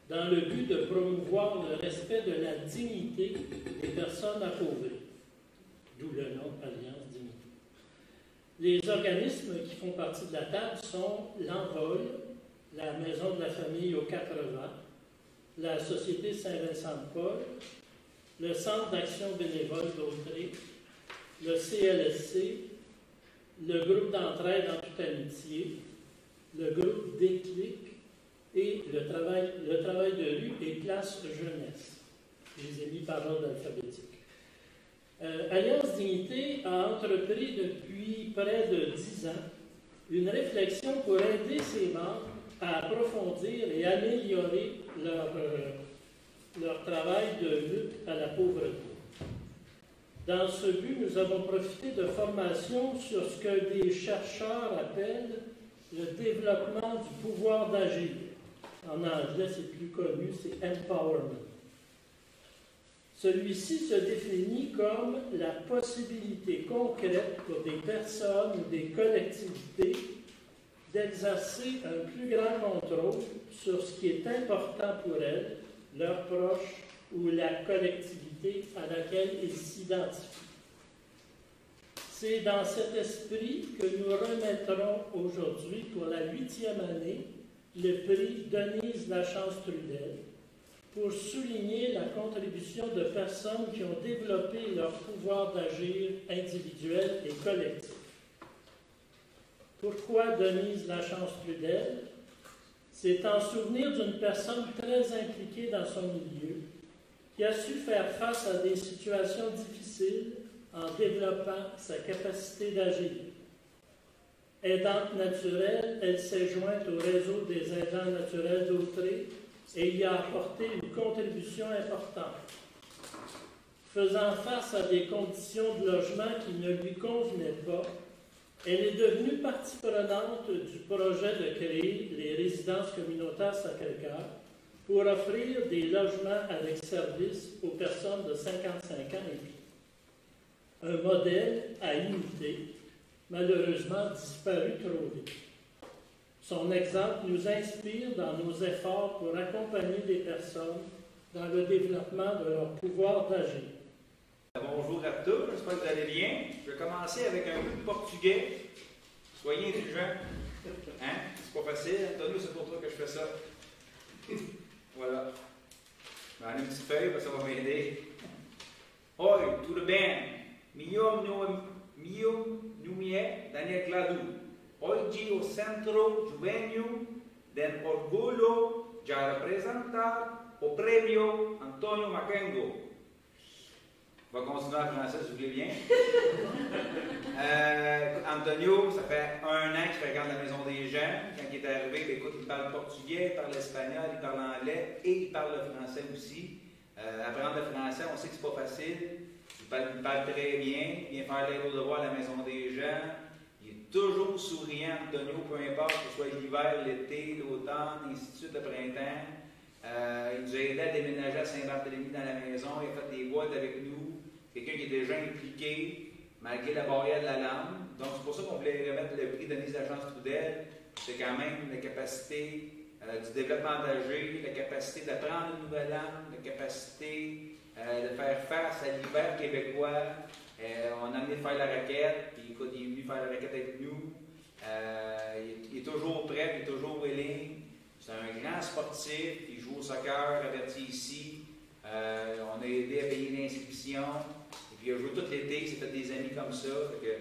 dans le but de promouvoir le respect de la dignité des personnes appauvries, d'où le nom Alliance Dignité. Les organismes qui font partie de la table sont l'Envol, la Maison de la Famille aux 80, la Société Saint-Vincent-de-Paul, le Centre d'action bénévole d'Autrey, le CLSC, le groupe d'entraide en toute amitié, le groupe Déclic et le travail de rue et Place Jeunesse. Je les ai mis par ordre alphabétique. Alliance Dignité a entrepris depuis près de 10 ans une réflexion pour aider ses membres à approfondir et améliorer leur travail de lutte à la pauvreté. Dans ce but, nous avons profité de formations sur ce que des chercheurs appellent le développement du pouvoir d'agir. En anglais, c'est plus connu, c'est empowerment. Celui-ci se définit comme la possibilité concrète pour des personnes ou des collectivités d'exercer un plus grand contrôle sur ce qui est important pour elles, leurs proches ou la collectivité à laquelle ils s'identifient. C'est dans cet esprit que nous remettrons aujourd'hui pour la 8e année le prix Denise Lachance-Trudel pour souligner la contribution de personnes qui ont développé leur pouvoir d'agir individuel et collectif. Pourquoi Denise Lachance-Trudel? C'est en souvenir d'une personne très impliquée dans son milieu, qui a su faire face à des situations difficiles en développant sa capacité d'agir. Aidante naturelle, elle s'est jointe au réseau des aidants naturels d'Autrey et y a apporté une contribution importante. Faisant face à des conditions de logement qui ne lui convenaient pas, elle est devenue partie prenante du projet de créer les résidences communautaires Sacré-Cœur pour offrir des logements avec service aux personnes de 55 ans et plus. Un modèle à imiter, malheureusement disparu trop vite. Son exemple nous inspire dans nos efforts pour accompagner les personnes dans le développement de leur pouvoir d'agir. Bonjour à tous, j'espère que vous allez bien. Je vais commencer avec un peu de portugais. Soyez indulgents. Hein? C'est pas facile. Antonio, c'est pour toi que je fais ça. Voilà. Je vais aller une petite feuille, parce que ça va m'aider. Oi, tudo bem? Meu nome é Daniel Gladu. Hoje o Centro Juvenil tem orgulho de apresentar o prêmio Antônio Makengo. On va continuer en français, si vous voulez bien. Antonio, ça fait 1 an qu'il fréquente la Maison des gens. Quand il est arrivé, écoute, il parle portugais, il parle espagnol, il parle anglais et il parle le français aussi. Apprendre le français, on sait que c'est pas facile. Il parle très bien, il vient faire l'aide aux devoirs à la Maison des gens. Il est toujours souriant, Antonio, peu importe que ce soit l'hiver, l'été, l'automne, ainsi de suite, le printemps. Il nous a aidé à déménager à Saint-Barthélemy dans la maison, il a fait des boîtes avec nous. Quelqu'un qui est déjà impliqué, malgré la barrière de la langue. Donc, c'est pour ça qu'on voulait remettre le prix Denise Lachance-Trudel. C'est quand même la capacité du développement d'agir, la capacité d'apprendre une nouvelle langue, la capacité de faire face à l'hiver québécois. On a amené faire la raquette, puis écoute, il est venu faire la raquette avec nous. Il est toujours prêt, il est toujours willing. C'est un grand sportif, il joue au soccer, averti ici. On a aidé à payer l'inscription. Et puis il a joué tout l'été, il s'est fait des amis comme ça. Que,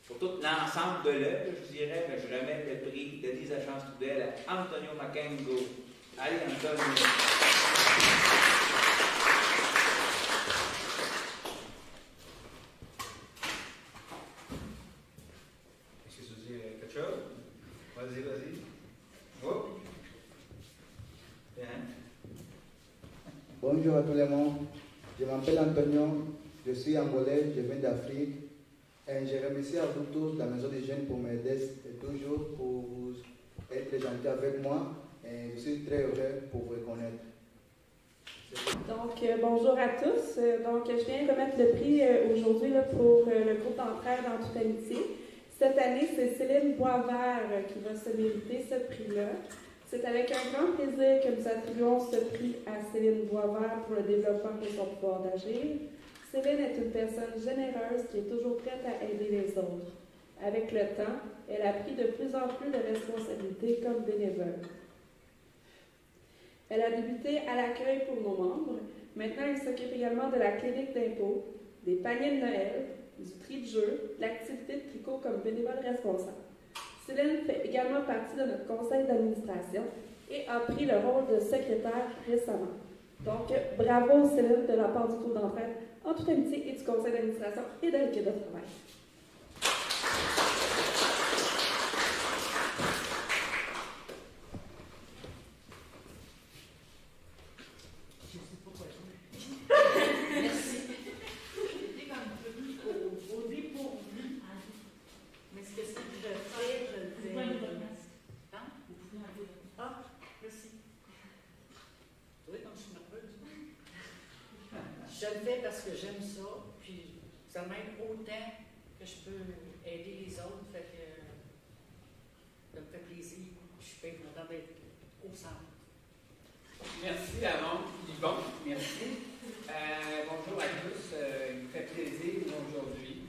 pour tout l'ensemble de l'œuvre, je dirais, je remets le prix Denise Lachance-Trudel à Antonio Makengo. Allez, Antonio. Est-ce que tu veux dire quelque chose? Vas-y, vas-y. Oh. Bien. Bonjour à tout le monde. Je m'appelle Antonio, je suis angolais, je viens d'Afrique. Et je remercie à vous tous, la Maison des Jeunes, pour m'aider toujours, pour être gentil avec moi. Et je suis très heureux pour vous connaître. Donc, bonjour à tous. Donc, je viens remettre le prix aujourd'hui pour le groupe d'entraide en toute amitié. Cette année, c'est Céline Boisvert qui va se mériter ce prix-là. C'est avec un grand plaisir que nous attribuons ce prix à Céline Boisvert pour le développement de son pouvoir d'agir. Céline est une personne généreuse qui est toujours prête à aider les autres. Avec le temps, elle a pris de plus en plus de responsabilités comme bénévole. Elle a débuté à l'accueil pour nos membres. Maintenant, elle s'occupe également de la clinique d'impôt, des paniers de Noël, du tri de jeu, de l'activité de tricot comme bénévole responsable. Céline fait également partie de notre conseil d'administration et a pris le rôle de secrétaire récemment. Donc, bravo Céline de la part du groupe d'entraide en toute amitié et du conseil d'administration et de l'équipe de travail. Je le fais parce que j'aime ça, puis ça m'aide autant que je peux aider les autres, fait que ça me fait plaisir. Je suis bien content d'être au centre. Merci Yvon, merci. Bonjour à tous, il me fait plaisir aujourd'hui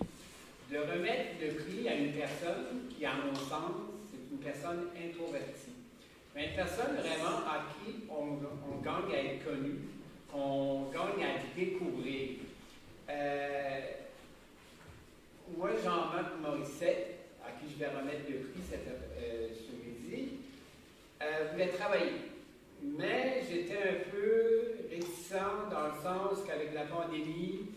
de remettre le prix à une personne qui, à mon sens, c'est une personne introvertie. Mais une personne vraiment à qui on gagne à être connu, on gagne à découvrir. Moi, Jean-Marc Morissette, à qui je vais remettre le prix ce midi, voulait travailler. Mais j'étais un peu réticent dans le sens qu'avec la pandémie,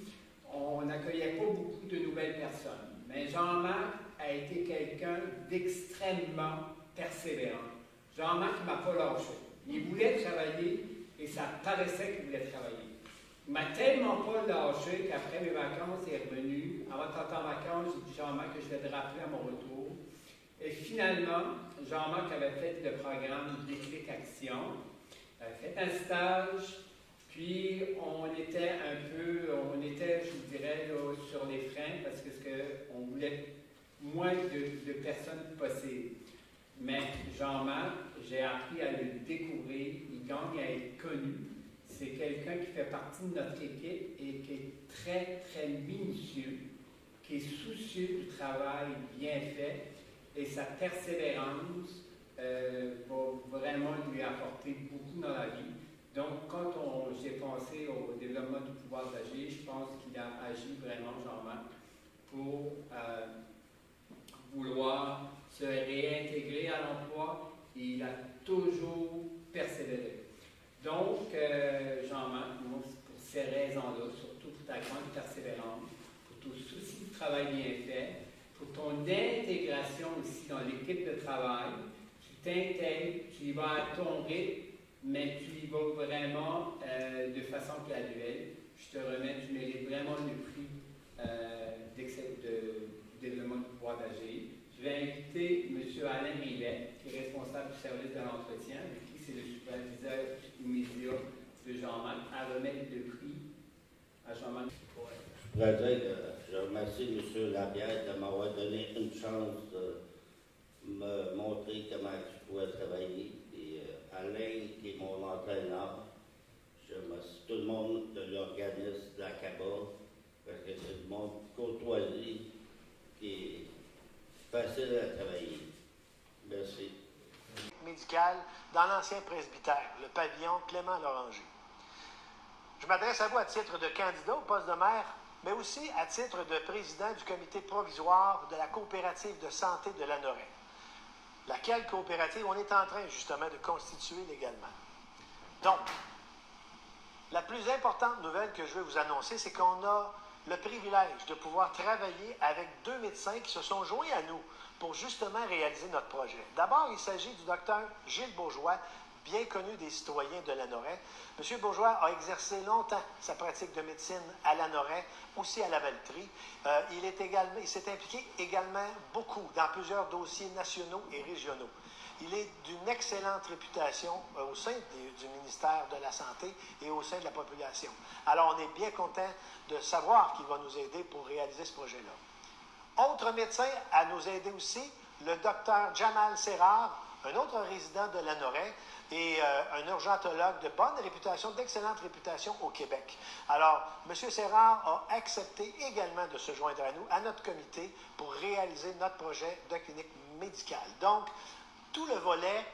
on n'accueillait pas beaucoup de nouvelles personnes. Mais Jean-Marc a été quelqu'un d'extrêmement persévérant. Jean-Marc ne m'a pas lâché. Il voulait travailler et ça paraissait qu'il voulait travailler. Il ne m'a tellement pas lâché qu'après mes vacances, il est revenu. Avant de partir en vacances, j'ai dit Jean-Marc que je vais te rappeler à mon retour. Et finalement, Jean-Marc avait fait le programme Déclic Action, avait fait un stage, puis on était je vous dirais, là, sur les freins parce qu'on voulait moins de personnes possibles. Mais Jean-Marc, j'ai appris à le découvrir, il gagne à être connu. C'est quelqu'un qui fait partie de notre équipe et qui est très, très minutieux, qui est soucieux du travail bien fait et sa persévérance va vraiment lui apporter beaucoup dans la vie. Donc, quand j'ai pensé au développement du pouvoir d'agir, je pense qu'il a agi vraiment, Jean-Marc, pour vouloir se réintégrer à l'emploi et il a toujours persévéré. Donc, Jean-Marc, pour ces raisons-là, surtout pour ta grande persévérance, pour ton souci de travail bien fait, pour ton intégration aussi dans l'équipe de travail, tu t'intègres, tu y vas à ton rythme, mais tu y vas vraiment de façon graduelle. Je te remets, tu mérites vraiment le prix de développement du pouvoir d'agir. Je vais inviter M. Alain Rivet, qui est responsable du service de l'entretien, avec qui c'est le superviseur immédiat de Jean-Marc, à remettre le prix à Jean-Marc. Je voudrais dire que je remercie M. Labière de m'avoir donné une chance de me montrer comment je pouvais travailler. Et Alain, qui est mon entraîneur, je remercie tout le monde de l'organisme de la CABA, parce que c'est le monde courtoisie qui est facile à travailler. Merci. Médical dans l'ancien presbytère, le pavillon Clément Loranger. Je m'adresse à vous à titre de candidat au poste de maire, mais aussi à titre de président du comité provisoire de la coopérative de santé de Lanoraie. Laquelle coopérative on est en train justement de constituer légalement. Donc, la plus importante nouvelle que je veux vous annoncer, c'est qu'on a le privilège de pouvoir travailler avec deux médecins qui se sont joints à nous pour justement réaliser notre projet. D'abord, il s'agit du docteur Gilles Bourgeois, bien connu des citoyens de Lanoraie. M. Bourgeois a exercé longtemps sa pratique de médecine à Lanoraie, aussi à la Valtrie. Il s'est impliqué également beaucoup dans plusieurs dossiers nationaux et régionaux. Il est d'une excellente réputation au sein du ministère de la Santé et au sein de la population. Alors, on est bien content de savoir qu'il va nous aider pour réaliser ce projet-là. Autre médecin à nous aider aussi, le docteur Jamal Serrar, un autre résident de Lanoraie et un urgentologue de bonne réputation, d'excellente réputation au Québec. Alors, M. Serrar a accepté également de se joindre à nous, à notre comité, pour réaliser notre projet de clinique médicale. Donc, tout le volet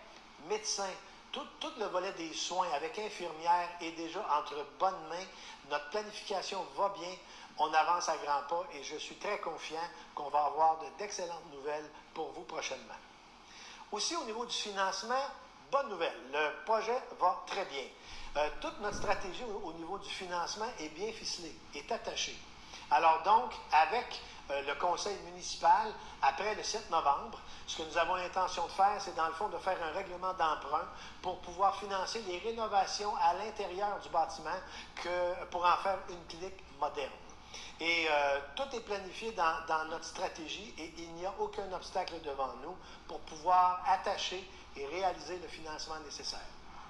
médecin, tout le volet des soins avec infirmières est déjà entre bonnes mains. Notre planification va bien. On avance à grands pas et je suis très confiant qu'on va avoir d'excellentes nouvelles pour vous prochainement. Aussi, au niveau du financement, bonne nouvelle, le projet va très bien. Toute notre stratégie au niveau du financement est bien ficelée, est attachée. Alors donc, avec le conseil municipal, après le 7 novembre, ce que nous avons l'intention de faire, c'est dans le fond de faire un règlement d'emprunt pour pouvoir financer les rénovations à l'intérieur du bâtiment pour en faire une clinique moderne. Et tout est planifié dans notre stratégie et il n'y a aucun obstacle devant nous pour pouvoir attacher et réaliser le financement nécessaire.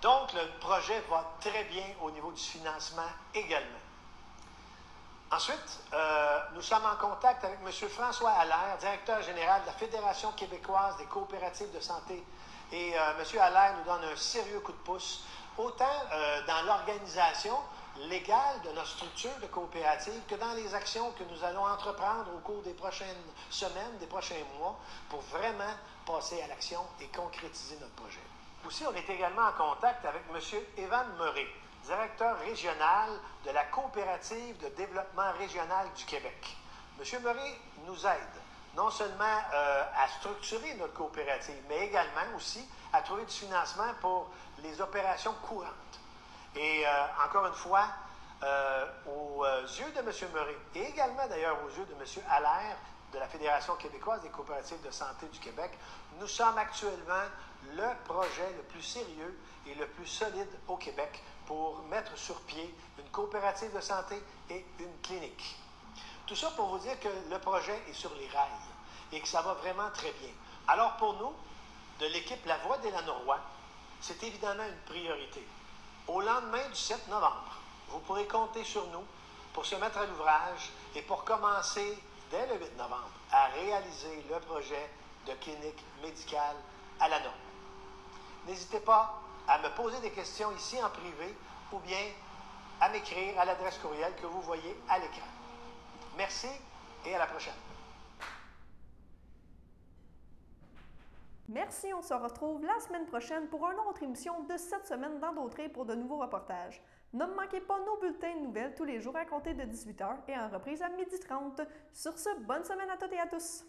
Donc, le projet va très bien au niveau du financement également. Ensuite, nous sommes en contact avec M. François Allaire, directeur général de la Fédération québécoise des coopératives de santé. Et M. Allaire nous donne un sérieux coup de pouce, autant dans l'organisation légale de notre structure de coopérative que dans les actions que nous allons entreprendre au cours des prochaines semaines, des prochains mois, pour vraiment passer à l'action et concrétiser notre projet. Aussi, on est également en contact avec M. Evan Murray, directeur régional de la coopérative de développement régional du Québec. M. Murray nous aide non seulement à structurer notre coopérative, mais également aussi à trouver du financement pour les opérations courantes. Et encore une fois, aux yeux de M. Murray, et également d'ailleurs aux yeux de M. Allaire, de la Fédération québécoise des coopératives de santé du Québec, nous sommes actuellement le projet le plus sérieux et le plus solide au Québec pour mettre sur pied une coopérative de santé et une clinique. Tout ça pour vous dire que le projet est sur les rails et que ça va vraiment très bien. Alors pour nous, de l'équipe La Voix des Lanorois, c'est évidemment une priorité. Au lendemain du 7 novembre, vous pourrez compter sur nous pour se mettre à l'ouvrage et pour commencer, dès le 8 novembre, à réaliser le projet de clinique médicale à Lanoraie. N'hésitez pas à me poser des questions ici en privé ou bien à m'écrire à l'adresse courriel que vous voyez à l'écran. Merci et à la prochaine. Merci, on se retrouve la semaine prochaine pour une autre émission de cette semaine dans d'autres pour de nouveaux reportages. Ne manquez pas nos bulletins de nouvelles tous les jours à compter de 18h et en reprise à 12h30. Sur ce, bonne semaine à toutes et à tous!